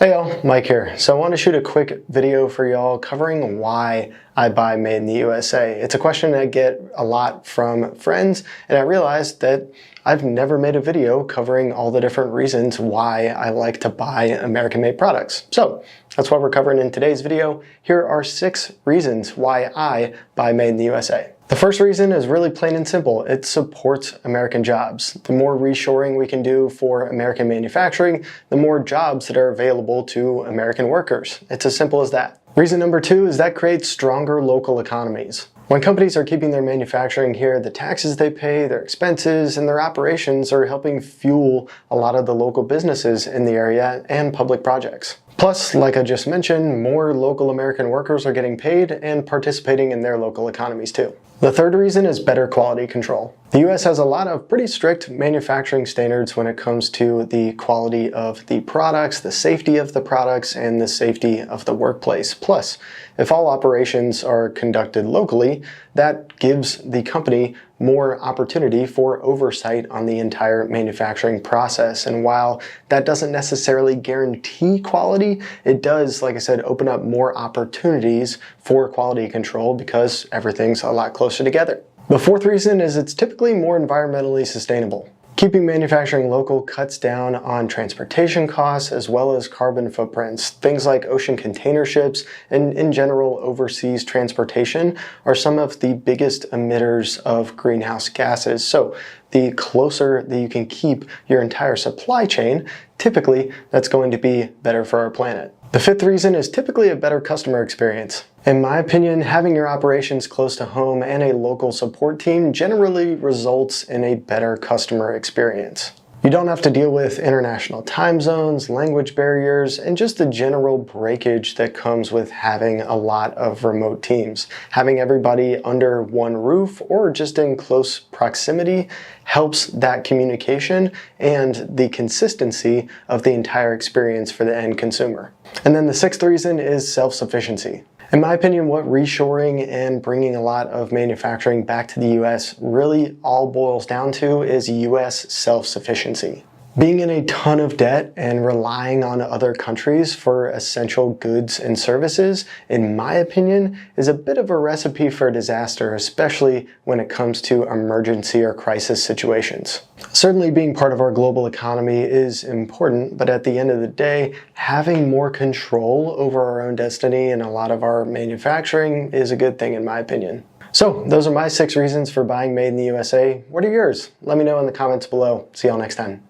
Hey y'all, Mike here. So I want to shoot a quick video for y'all covering why I buy Made in the USA. It's a question I get a lot from friends, and I realized that I've never made a video covering all the different reasons why I like to buy American-made products. So that's what we're covering in today's video. Here are 6 reasons why I buy Made in the USA. The first reason is really plain and simple. It supports American jobs. The more reshoring we can do for American manufacturing, the more jobs that are available to American workers. It's as simple as that. Reason number 2 is that creates stronger local economies. When companies are keeping their manufacturing here, the taxes they pay, their expenses, and their operations are helping fuel a lot of the local businesses in the area and public projects. Plus, like I just mentioned, more local American workers are getting paid and participating in their local economies too. The third reason is better quality control. The US has a lot of pretty strict manufacturing standards when it comes to the quality of the products, the safety of the products, and the safety of the workplace. Plus, if all operations are conducted locally, that gives the company more opportunity for oversight on the entire manufacturing process. And while that doesn't necessarily guarantee quality, it does, like I said, open up more opportunities for quality control because everything's a lot closer together. The fourth reason is it's typically more environmentally sustainable. Keeping manufacturing local cuts down on transportation costs as well as carbon footprints. Things like ocean container ships and in general overseas transportation are some of the biggest emitters of greenhouse gases. So the closer that you can keep your entire supply chain, typically that's going to be better for our planet. The fifth reason is typically a better customer experience. In my opinion, having your operations close to home and a local support team generally results in a better customer experience. You don't have to deal with international time zones, language barriers, and just the general breakage that comes with having a lot of remote teams. Having everybody under one roof or just in close proximity helps that communication and the consistency of the entire experience for the end consumer. And then the sixth reason is self-sufficiency. In my opinion, what reshoring and bringing a lot of manufacturing back to the US really all boils down to is US self-sufficiency. Being in a ton of debt and relying on other countries for essential goods and services, in my opinion, is a bit of a recipe for disaster, especially when it comes to emergency or crisis situations. Certainly being part of our global economy is important, but at the end of the day, having more control over our own destiny and a lot of our manufacturing is a good thing in my opinion. So those are my 6 reasons for buying Made in the USA. What are yours? Let me know in the comments below. See y'all next time.